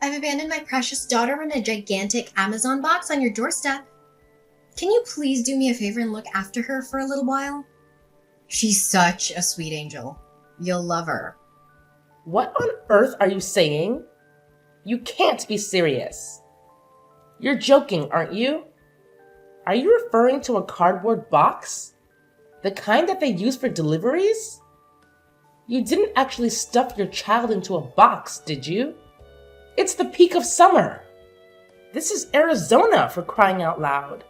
I've abandoned my precious daughter in a gigantic Amazon box on your doorstep. Can you please do me a favor and look after her for a little while? She's such a sweet angel. You'll love her. What on earth are you saying? You can't be serious. You're joking, aren't you? Are you referring to a cardboard box? The kind that they use for deliveries? You didn't actually stuff your child into a box, did you? It's the peak of summer. This is Arizona, for crying out loud.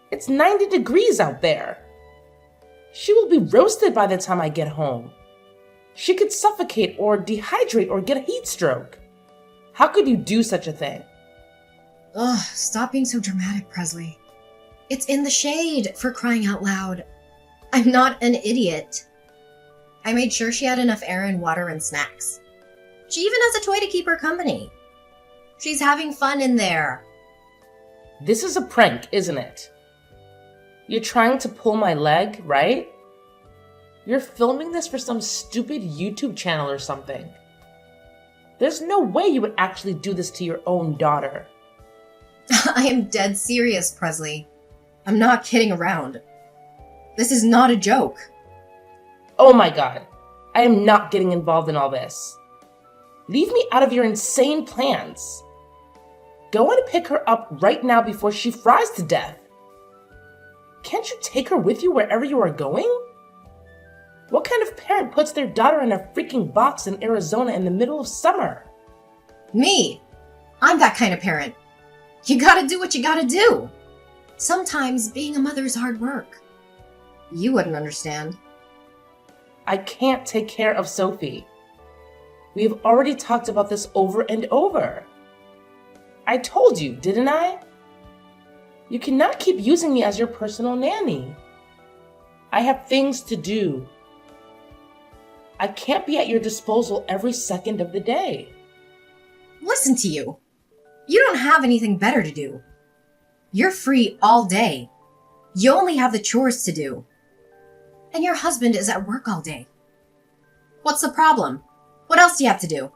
It's 90 degrees out there. She will be roasted by the time I get home. She could suffocate or dehydrate or get a heat stroke. How could you do such a thing? Ugh, stop being so dramatic, Presley. It's in the shade, for crying out loud. I'm not an idiot. I made sure she had enough air and water and snacks. She even has a toy to keep her company. She's having fun in there. This is a prank, isn't it? You're trying to pull my leg, right? You're filming this for some stupid YouTube channel or something. There's no way you would actually do this to your own daughter. I am dead serious, Presley. I'm not kidding around. This is not a joke. Oh my god, I am not getting involved in all this. Leave me out of your insane plans. Go and pick her up right now before she fries to death. Can't you take her with you wherever you are going? What kind of parent puts their daughter in a freaking box in Arizona in the middle of summer? Me. I'm that kind of parent. You gotta do what you gotta do. Sometimes being a mother is hard work. You wouldn't understand. I can't take care of Sophie. We have already talked about this over and over. I told you, didn't I? You cannot keep using me as your personal nanny. I have things to do. I can't be at your disposal every second of the day. Listen to you. You don't have anything better to do. You're free all day. You only have the chores to do. And your husband is at work all day. What's the problem? What else do you have to do?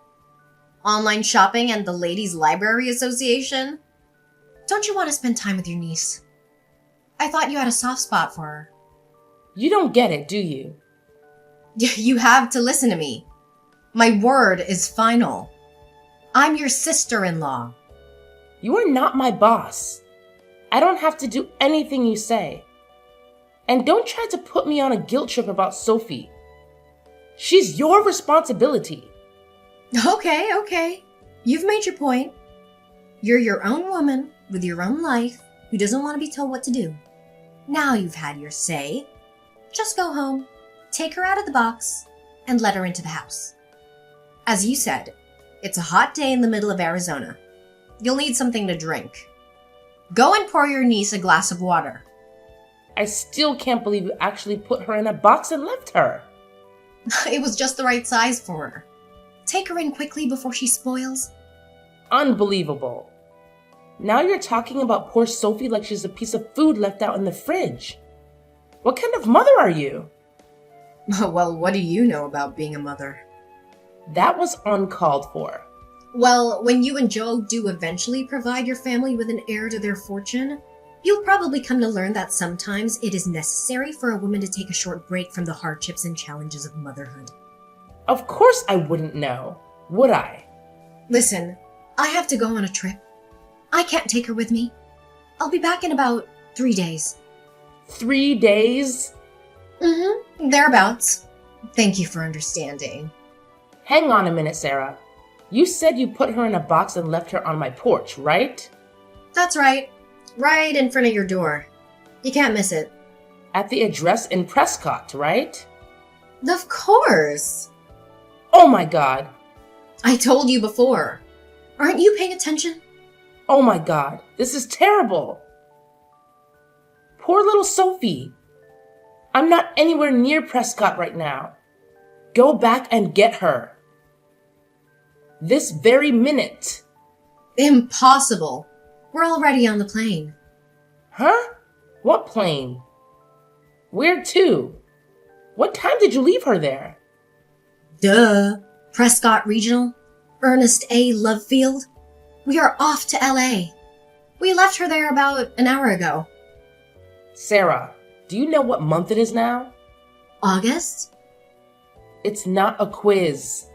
Online shopping and the Ladies' Library Association? Don't you want to spend time with your niece? I thought you had a soft spot for her. You don't get it, do you? You have to listen to me. My word is final. I'm your sister-in-law. You are not my boss. I don't have to do anything you say. And don't try to put me on a guilt trip about Sophie. She's your responsibility. Okay. You've made your point. You're your own woman with your own life who doesn't want to be told what to do. Now you've had your say. Just go home, take her out of the box, and let her into the house. As you said, it's a hot day in the middle of Arizona. You'll need something to drink. Go and pour your niece a glass of water. I still can't believe you actually put her in a box and left her. It was just the right size for her. Take her in quickly before she spoils. Unbelievable. Now you're talking about poor Sophie like she's a piece of food left out in the fridge. What kind of mother are you? Well, what do you know about being a mother? That was uncalled for. Well, when you and Joe do eventually provide your family with an heir to their fortune, you'll probably come to learn that sometimes it is necessary for a woman to take a short break from the hardships and challenges of motherhood. Of course I wouldn't know, would I? Listen, I have to go on a trip. I can't take her with me. I'll be back in about 3 days. 3 days? Thereabouts. Thank you for understanding. Hang on a minute, Sarah. You said you put her in a box and left her on my porch, right? That's right. Right in front of your door. You can't miss it. At the address in Prescott, right? Of course. Oh my god. I told you before. Aren't you paying attention? Oh my god. This is terrible. Poor little Sophie. I'm not anywhere near Prescott right now. Go back and get her. This very minute. Impossible. We're already on the plane. Huh? What plane? Where to? What time did you leave her there? Duh. Prescott Regional. Ernest A. Lovefield. We are off to LA. We left her there about an hour ago. Sarah, do you know what month it is now? August? It's not a quiz.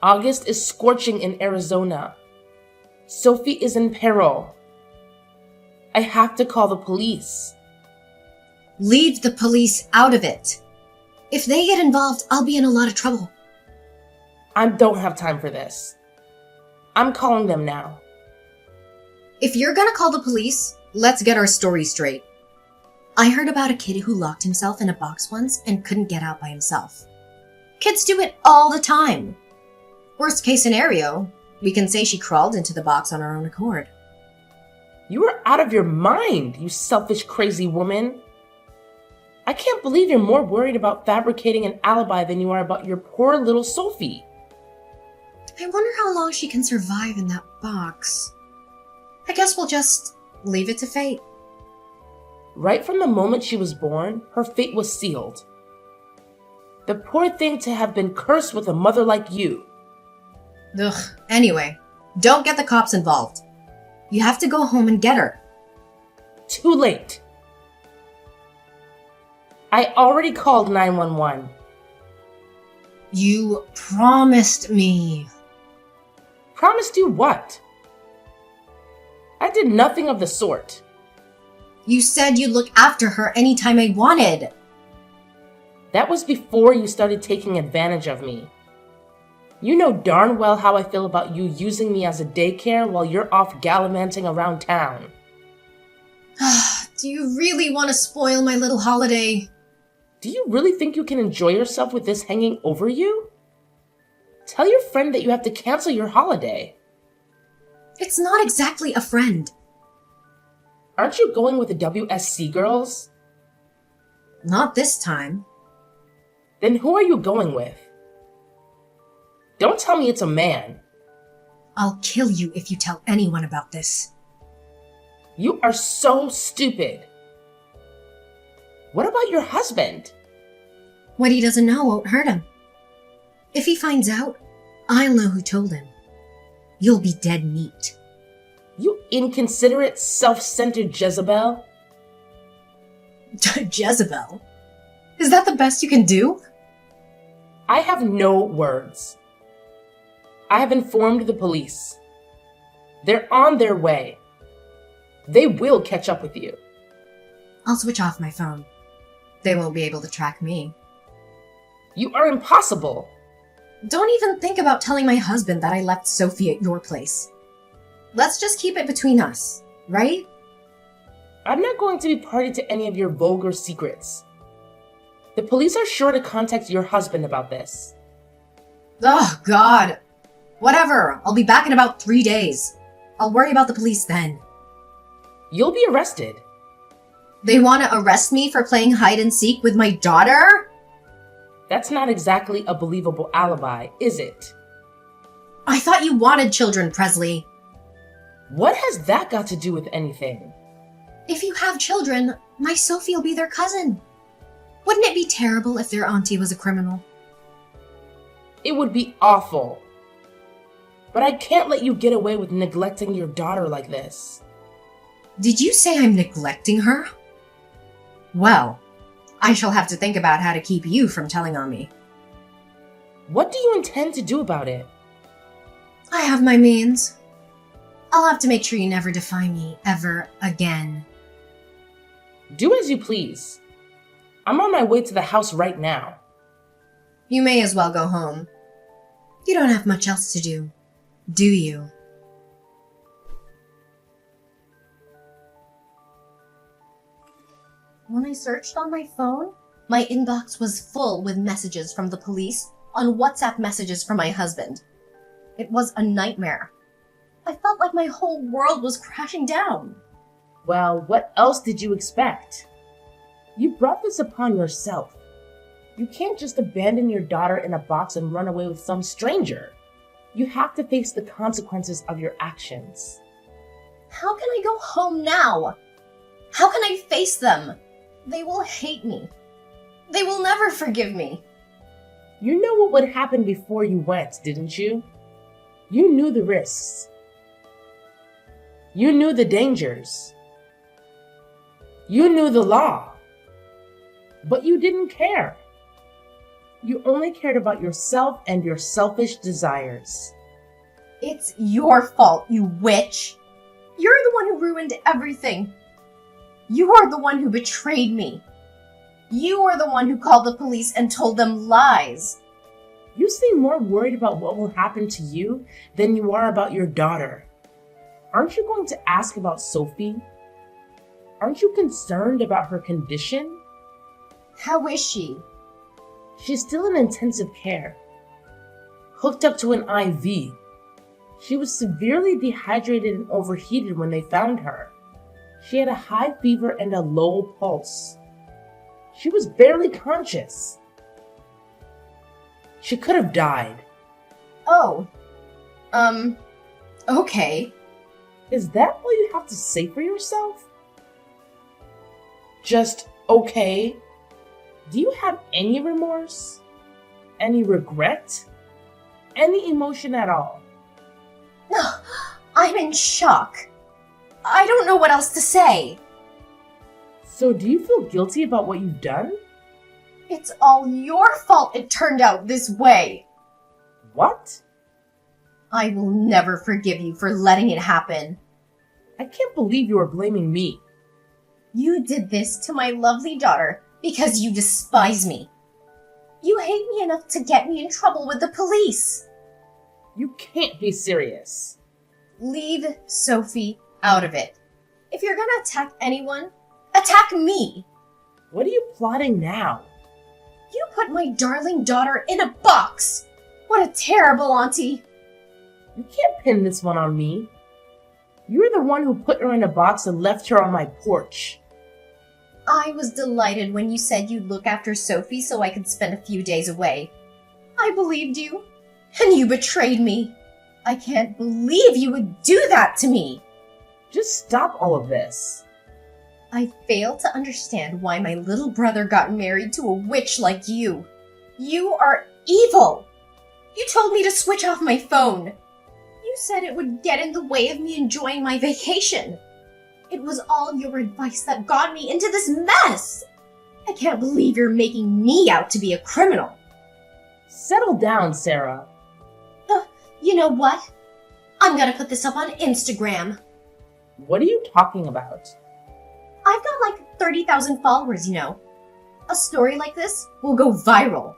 August is scorching in Arizona. Sophie is in peril. I have to call the police. Leave the police out of it. If they get involved, I'll be in a lot of trouble. I don't have time for this. I'm calling them now. If you're gonna call the police, let's get our story straight. I heard about a kid who locked himself in a box once and couldn't get out by himself. Kids do it all the time. Worst case scenario, we can say she crawled into the box on her own accord. You are out of your mind, you selfish, crazy woman. I can't believe you're more worried about fabricating an alibi than you are about your poor little Sophie. I wonder how long she can survive in that box. I guess we'll just leave it to fate. Right from the moment she was born, her fate was sealed. The poor thing to have been cursed with a mother like you. Ugh, anyway, don't get the cops involved. You have to go home and get her. Too late. I already called 911. You promised me. Promised you what? I did nothing of the sort. You said you'd look after her anytime I wanted. That was before you started taking advantage of me. You know darn well how I feel about you using me as a daycare while you're off gallivanting around town. Do you really want to spoil my little holiday? Do you really think you can enjoy yourself with this hanging over you? Tell your friend that you have to cancel your holiday. It's not exactly a friend. Aren't you going with the WSC girls? Not this time. Then who are you going with? Don't tell me it's a man. I'll kill you if you tell anyone about this. You are so stupid. What about your husband? What he doesn't know won't hurt him. If he finds out, I'll know who told him. You'll be dead meat. You inconsiderate, self-centered Jezebel. Jezebel? Is that the best you can do? I have no words. I have informed the police. They're on their way. They will catch up with you. I'll switch off my phone. They won't be able to track me. You are impossible. Don't even think about telling my husband that I left Sophie at your place. Let's just keep it between us, right? I'm not going to be party to any of your vulgar secrets. The police are sure to contact your husband about this. Oh, God. Whatever. I'll be back in about 3 days. I'll worry about the police then. You'll be arrested. They want to arrest me for playing hide and seek with my daughter? That's not exactly a believable alibi, is it? I thought you wanted children, Presley. What has that got to do with anything? If you have children, my Sophie will be their cousin. Wouldn't it be terrible if their auntie was a criminal? It would be awful. But I can't let you get away with neglecting your daughter like this. Did you say I'm neglecting her? Well, I shall have to think about how to keep you from telling on me. What do you intend to do about it? I have my means. I'll have to make sure you never defy me ever again. Do as you please. I'm on my way to the house right now. You may as well go home. You don't have much else to do you? When I searched on my phone, my inbox was full with messages from the police on WhatsApp messages from my husband. It was a nightmare. I felt like my whole world was crashing down. Well, what else did you expect? You brought this upon yourself. You can't just abandon your daughter in a box and run away with some stranger. You have to face the consequences of your actions. How can I go home now? How can I face them? They will hate me. They will never forgive me. You know what would happen before you went, didn't you? You knew the risks. You knew the dangers. You knew the law. But you didn't care. You only cared about yourself and your selfish desires. It's your fault, you witch. You're the one who ruined everything. You are the one who betrayed me. You are the one who called the police and told them lies. You seem more worried about what will happen to you than you are about your daughter. Aren't you going to ask about Sophie? Aren't you concerned about her condition? How is she? She's still in intensive care, hooked up to an IV. She was severely dehydrated and overheated when they found her. She had a high fever and a low pulse. She was barely conscious. She could have died. Oh. Okay. Is that all you have to say for yourself? Just okay? Do you have any remorse? Any regret? Any emotion at all? No, I'm in shock. I don't know what else to say. So do you feel guilty about what you've done? It's all your fault it turned out this way. What? I will never forgive you for letting it happen. I can't believe you are blaming me. You did this to my lovely daughter because you despise me. You hate me enough to get me in trouble with the police. You can't be serious. Leave Sophie out of it. If you're gonna attack anyone, attack me. What are you plotting now? You put my darling daughter in a box. What a terrible auntie. You can't pin this one on me. You're the one who put her in a box and left her on my porch. I was delighted when you said you'd look after Sophie so I could spend a few days away. I believed you, and you betrayed me. I can't believe you would do that to me. Just stop all of this. I fail to understand why my little brother got married to a witch like you. You are evil. You told me to switch off my phone. You said it would get in the way of me enjoying my vacation. It was all your advice that got me into this mess. I can't believe you're making me out to be a criminal. Settle down, Sarah. You know what? I'm gonna put this up on Instagram. What are you talking about? I've got like 30,000 followers, you know. A story like this will go viral.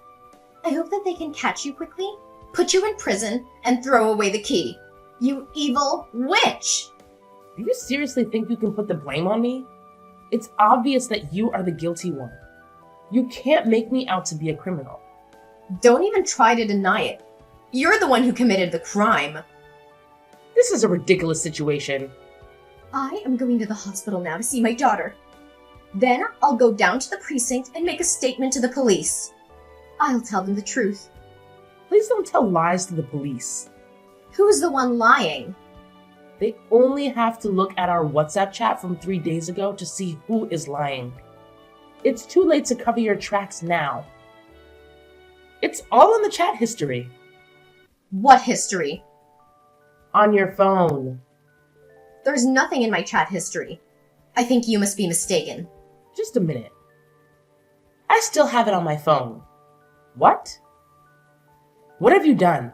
I hope that they can catch you quickly, put you in prison, and throw away the key. You evil witch! Do you seriously think you can put the blame on me? It's obvious that you are the guilty one. You can't make me out to be a criminal. Don't even try to deny it. You're the one who committed the crime. This is a ridiculous situation. I am going to the hospital now to see my daughter. Then I'll go down to the precinct and make a statement to the police. I'll tell them the truth. Please don't tell lies to the police. Who's the one lying? They only have to look at our WhatsApp chat from 3 days ago to see who is lying. It's too late to cover your tracks now. It's all in the chat history. What history? On your phone. There's nothing in my chat history. I think you must be mistaken. Just a minute. I still have it on my phone. What? What have you done?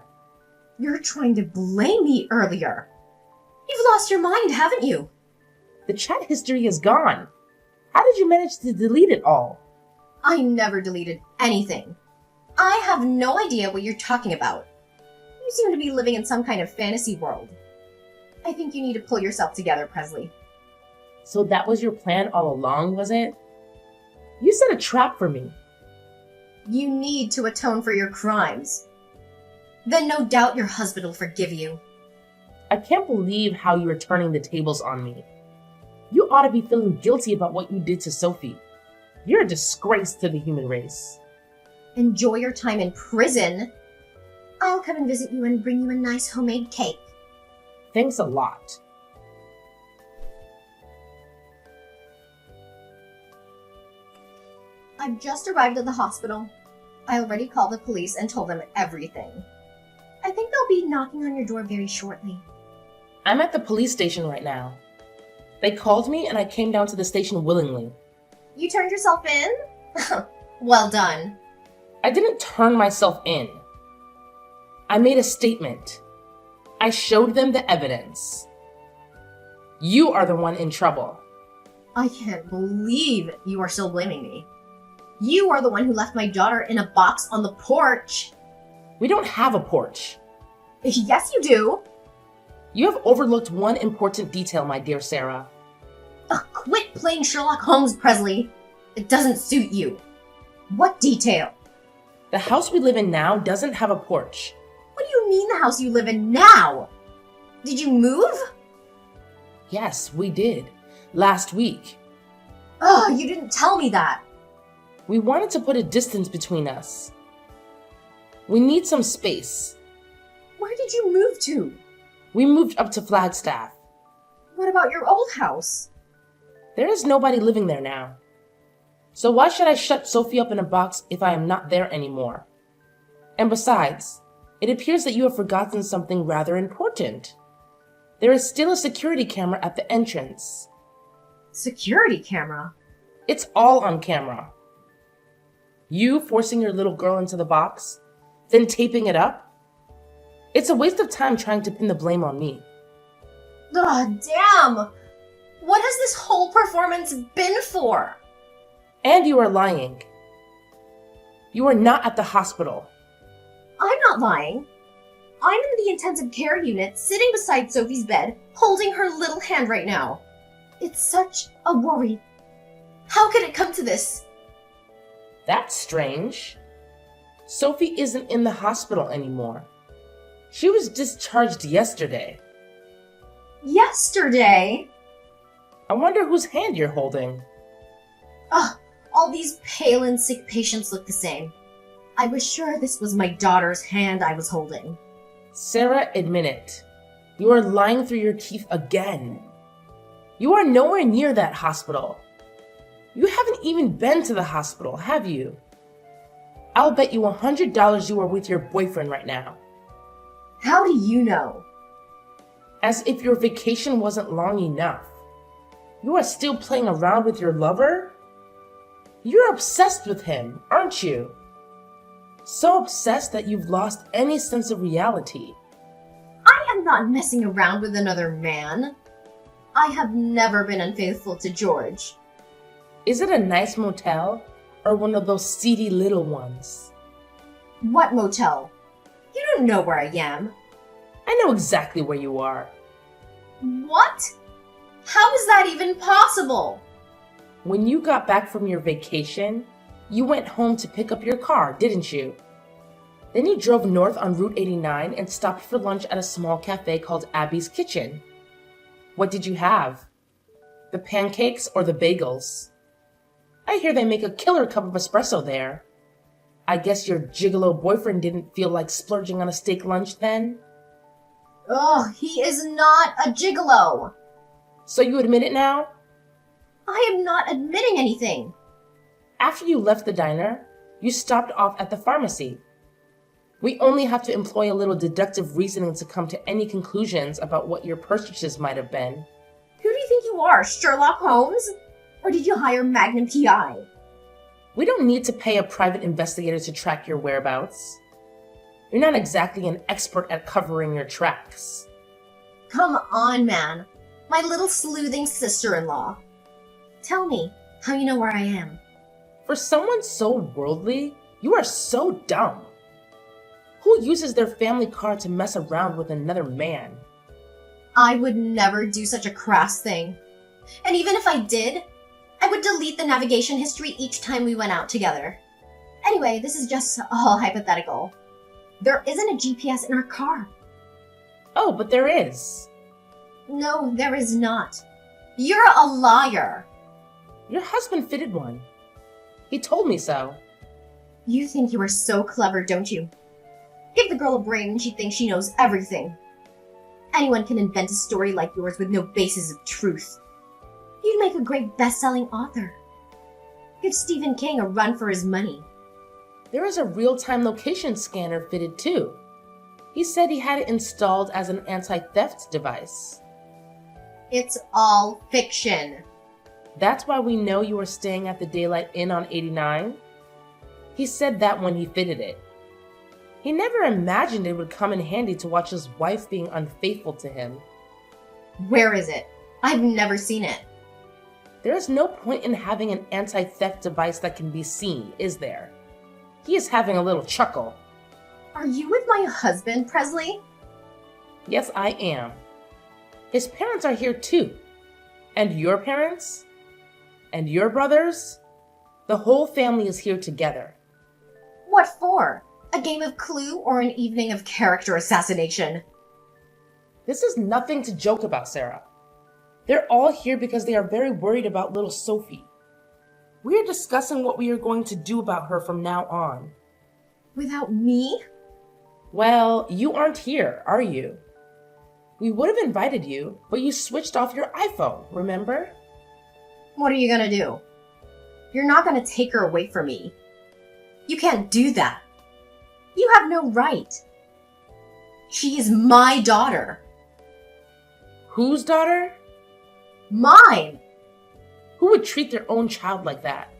You're trying to blame me earlier. You've lost your mind, haven't you? The chat history is gone. How did you manage to delete it all? I never deleted anything. I have no idea what you're talking about. You seem to be living in some kind of fantasy world. I think you need to pull yourself together, Presley. So that was your plan all along, was it? You set a trap for me. You need to atone for your crimes. Then no doubt your husband will forgive you. I can't believe how you are turning the tables on me. You ought to be feeling guilty about what you did to Sophie. You're a disgrace to the human race. Enjoy your time in prison. I'll come and visit you and bring you a nice homemade cake. Thanks a lot. I've just arrived at the hospital. I already called the police and told them everything. I think they'll be be knocking on your door very shortly. I'm at the police station right now. They called me and I came down to the station willingly. You turned yourself in? Well done. I didn't turn myself in. I made a statement. I showed them the evidence. You are the one in trouble. I can't believe you are still blaming me. You are the one who left my daughter in a box on the porch. We don't have a porch. Yes, you do. You have overlooked one important detail, my dear Sarah. Quit playing Sherlock Holmes, Presley. It doesn't suit you. What detail? The house we live in now doesn't have a porch. What do you mean the house you live in now? Did you move? Yes, we did. Last week. You didn't tell me that. We wanted to put a distance between us. We need some space. Where did you move to? We moved up to Flagstaff. What about your old house? There is nobody living there now. So why should I shut Sophie up in a box if I am not there anymore? And besides, it appears that you have forgotten something rather important. There is still a security camera at the entrance. Security camera? It's all on camera. You forcing your little girl into the box, then taping it up? It's a waste of time trying to pin the blame on me. Damn! What has this whole performance been for? And you are lying. You are not at the hospital. I'm not lying. I'm in the intensive care unit, sitting beside Sophie's bed, holding her little hand right now. It's such a worry. How could it come to this? That's strange. Sophie isn't in the hospital anymore. She was discharged yesterday. Yesterday? I wonder whose hand you're holding. All these pale and sick patients look the same. I was sure this was my daughter's hand I was holding. Sarah, admit it. You are lying through your teeth again. You are nowhere near that hospital. You haven't even been to the hospital, have you? I'll bet you $100 you are with your boyfriend right now. How do you know? As if your vacation wasn't long enough. You are still playing around with your lover? You're obsessed with him, aren't you? So obsessed that you've lost any sense of reality. I am not messing around with another man. I have never been unfaithful to George. Is it a nice motel or one of those seedy little ones? What motel? You don't know where I am. I know exactly where you are. What? How is that even possible? When you got back from your vacation, you went home to pick up your car, didn't you? Then you drove north on Route 89 and stopped for lunch at a small cafe called Abby's Kitchen. What did you have? The pancakes or the bagels? I hear they make a killer cup of espresso there. I guess your gigolo boyfriend didn't feel like splurging on a steak lunch then? He is not a gigolo. So you admit it now? I am not admitting anything. After you left the diner, you stopped off at the pharmacy. We only have to employ a little deductive reasoning to come to any conclusions about what your purchases might have been. Who do you think you are, Sherlock Holmes? Or did you hire Magnum PI? We don't need to pay a private investigator to track your whereabouts. You're not exactly an expert at covering your tracks. Come on, man. My little sleuthing sister-in-law. Tell me how you know where I am. For someone so worldly, you are so dumb. Who uses their family car to mess around with another man? I would never do such a crass thing. And even if I did, I would delete the navigation history each time we went out together. Anyway, this is just all hypothetical. There isn't a GPS in our car. Oh, but there is. No, there is not. You're a liar. Your husband fitted one. He told me so. You think you are so clever, don't you? Give the girl a brain and she thinks she knows everything. Anyone can invent a story like yours with no basis of truth. You'd make a great best-selling author. Give Stephen King a run for his money. There is a real-time location scanner fitted too. He said he had it installed as an anti-theft device. It's all fiction. That's why we know you were staying at the Daylight Inn on 89. He said that when he fitted it. He never imagined it would come in handy to watch his wife being unfaithful to him. Where is it? I've never seen it. There is no point in having an anti-theft device that can be seen, is there? He is having a little chuckle. Are you with my husband, Presley? Yes, I am. His parents are here too. And your parents? And your brothers? The whole family is here together. What for? A game of Clue or an evening of character assassination? This is nothing to joke about, Sarah. They're all here because they are very worried about little Sophie. We are discussing what we are going to do about her from now on. Without me? Well, you aren't here, are you? We would have invited you, but you switched off your iPhone, remember? What are you gonna do? You're not gonna take her away from me. You can't do that. You have no right. She is my daughter. Whose daughter? Mine! Who would treat their own child like that?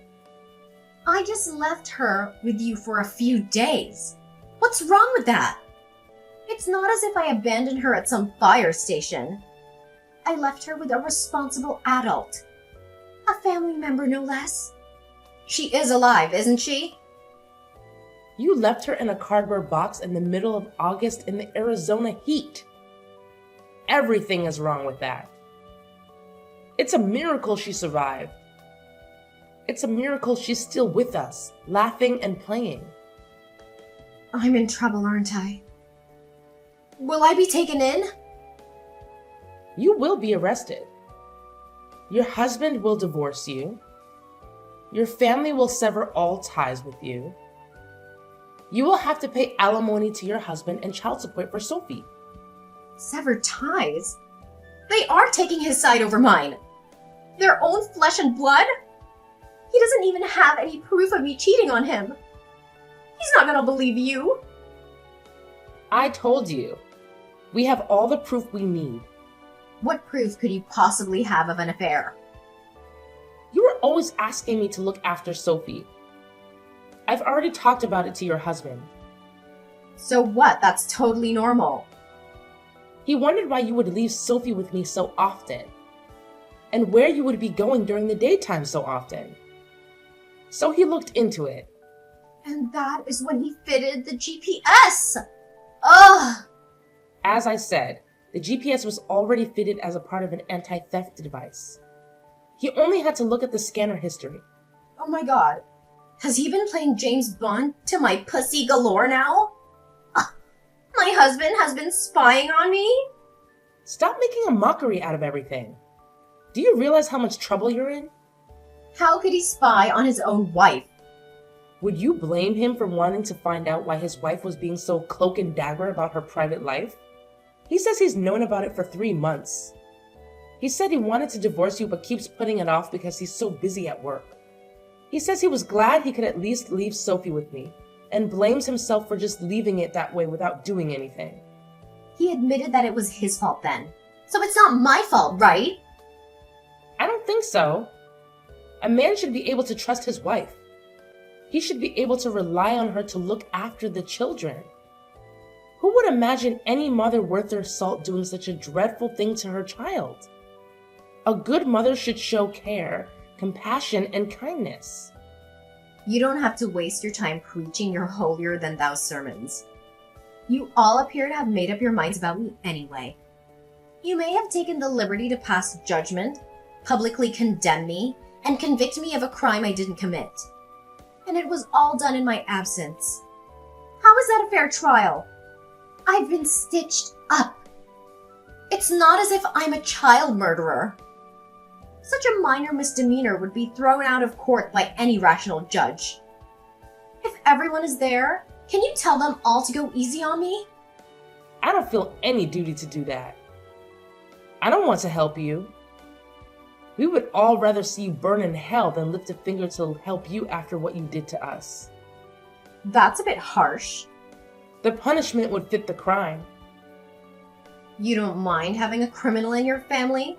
I just left her with you for a few days. What's wrong with that? It's not as if I abandoned her at some fire station. I left her with a responsible adult. A family member, no less. She is alive, isn't she? You left her in a cardboard box in the middle of August in the Arizona heat. Everything is wrong with that. It's a miracle she survived. It's a miracle she's still with us, laughing and playing. I'm in trouble, aren't I? Will I be taken in? You will be arrested. Your husband will divorce you. Your family will sever all ties with you. You will have to pay alimony to your husband and child support for Sophie. Severed ties? They are taking his side over mine. Their own flesh and blood? He doesn't even have any proof of me cheating on him. He's not gonna believe you. I told you. We have all the proof we need. What proof could you possibly have of an affair? You were always asking me to look after Sophie. I've already talked about it to your husband. So what? That's totally normal. He wondered why you would leave Sophie with me so often, and where you would be going during the daytime so often. So he looked into it. And that is when he fitted the GPS! Ugh! As I said, the GPS was already fitted as a part of an anti-theft device. He only had to look at the scanner history. Oh my god. Has he been playing James Bond to my pussy galore now? My husband has been spying on me? Stop making a mockery out of everything. Do you realize how much trouble you're in? How could he spy on his own wife? Would you blame him for wanting to find out why his wife was being so cloak and dagger about her private life? He says he's known about it for 3 months. He said he wanted to divorce you but keeps putting it off because he's so busy at work. He says he was glad he could at least leave Sophie with me, and blames himself for just leaving it that way without doing anything. He admitted that it was his fault then. So it's not my fault, right? I don't think so. A man should be able to trust his wife. He should be able to rely on her to look after the children. Who would imagine any mother worth their salt doing such a dreadful thing to her child? A good mother should show care, compassion, and kindness. You don't have to waste your time preaching your holier-than-thou sermons. You all appear to have made up your minds about me anyway. You may have taken the liberty to pass judgment, publicly condemn me, and convict me of a crime I didn't commit. And it was all done in my absence. How is that a fair trial? I've been stitched up. It's not as if I'm a child murderer. Such a minor misdemeanor would be thrown out of court by any rational judge. If everyone is there, can you tell them all to go easy on me? I don't feel any duty to do that. I don't want to help you. We would all rather see you burn in hell than lift a finger to help you after what you did to us. That's a bit harsh. The punishment would fit the crime. You don't mind having a criminal in your family?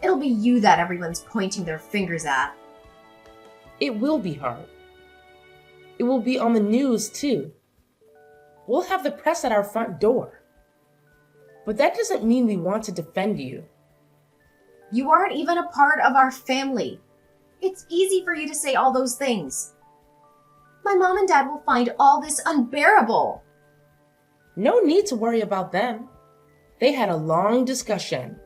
It'll be you that everyone's pointing their fingers at. It will be hard. It will be on the news, too. We'll have the press at our front door. But that doesn't mean we want to defend you. You aren't even a part of our family. It's easy for you to say all those things. My mom and dad will find all this unbearable. No need to worry about them. They had a long discussion.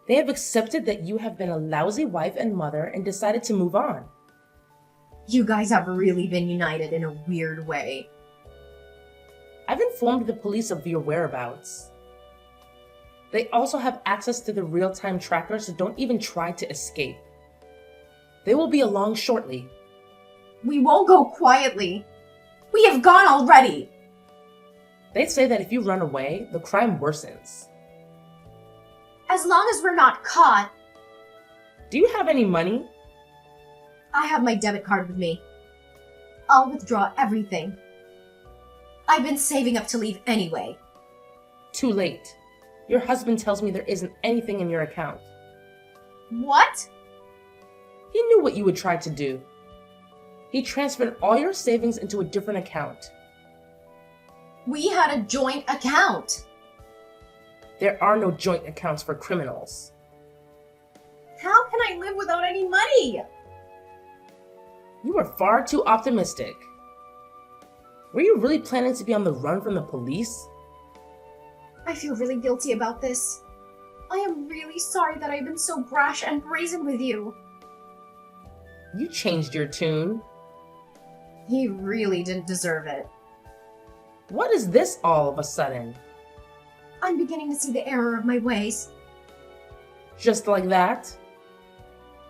They have accepted that you have been a lousy wife and mother and decided to move on. You guys have really been united in a weird way. I've informed the police of your whereabouts. They also have access to the real-time tracker, so don't even try to escape. They will be along shortly. We won't go quietly. We have gone already. They say that if you run away, the crime worsens. As long as we're not caught. Do you have any money? I have my debit card with me. I'll withdraw everything. I've been saving up to leave anyway. Too late. Your husband tells me there isn't anything in your account. What? He knew what you would try to do. He transferred all your savings into a different account. We had a joint account. There are no joint accounts for criminals. How can I live without any money? You are far too optimistic. Were you really planning to be on the run from the police? I feel really guilty about this. I am really sorry that I've been so brash and brazen with you. You changed your tune. He really didn't deserve it. What is this all of a sudden? I'm beginning to see the error of my ways. Just like that?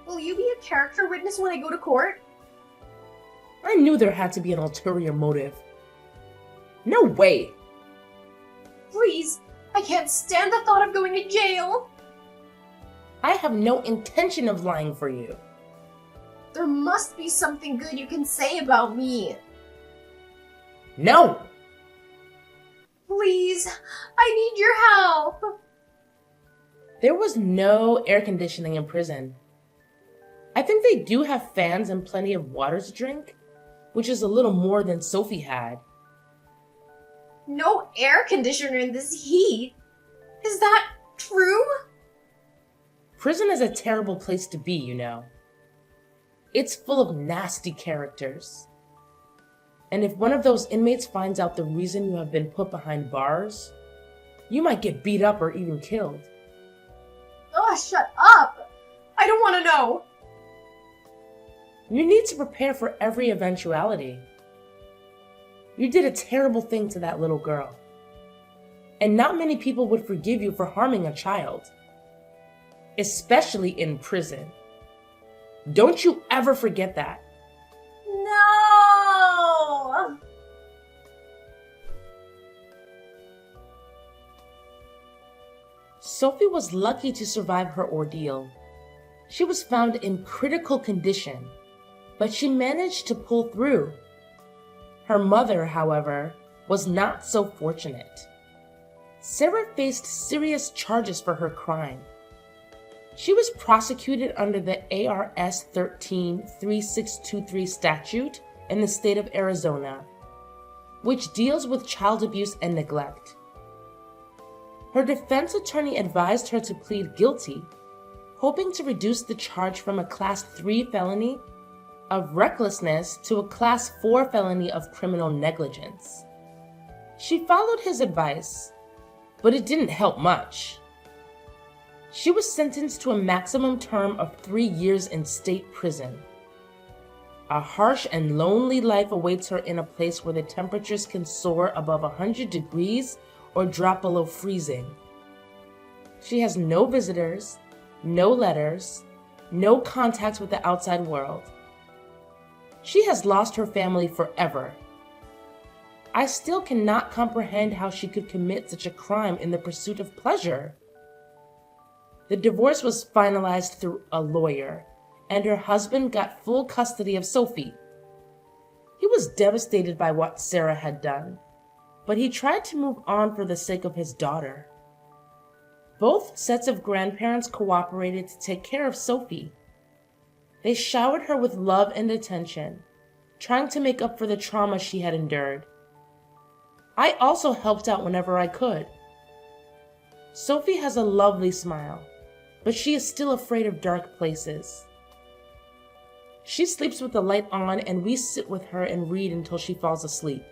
Will you be a character witness when I go to court? I knew there had to be an ulterior motive. No way! Please, I can't stand the thought of going to jail. I have no intention of lying for you. There must be something good you can say about me. No! Please, I need your help. There was no air conditioning in prison. I think they do have fans and plenty of water to drink, which is a little more than Sophie had. No air conditioner in this heat. Is that true? Prison is a terrible place to be, you know. It's full of nasty characters. And if one of those inmates finds out the reason you have been put behind bars, you might get beat up or even killed. Oh, shut up! I don't want to know. You need to prepare for every eventuality. You did a terrible thing to that little girl. And not many people would forgive you for harming a child. Especially in prison. Don't you ever forget that. No! Sophie was lucky to survive her ordeal. She was found in critical condition, but she managed to pull through. Her mother, however, was not so fortunate. Sarah faced serious charges for her crime. She was prosecuted under the ARS 13-3623 statute in the state of Arizona, which deals with child abuse and neglect. Her defense attorney advised her to plead guilty, hoping to reduce the charge from a Class 3 felony of recklessness to a Class 4 felony of criminal negligence. She followed his advice, but it didn't help much. She was sentenced to a maximum term of 3 years in state prison. A harsh and lonely life awaits her in a place where the temperatures can soar above 100 degrees or drop below freezing. She has no visitors, no letters, no contact with the outside world. She has lost her family forever. I still cannot comprehend how she could commit such a crime in the pursuit of pleasure. The divorce was finalized through a lawyer, and her husband got full custody of Sophie. He was devastated by what Sarah had done, but he tried to move on for the sake of his daughter. Both sets of grandparents cooperated to take care of Sophie. They showered her with love and attention, trying to make up for the trauma she had endured. I also helped out whenever I could. Sophie has a lovely smile, but she is still afraid of dark places. She sleeps with the light on, and we sit with her and read until she falls asleep.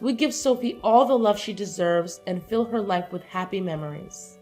We give Sophie all the love she deserves and fill her life with happy memories.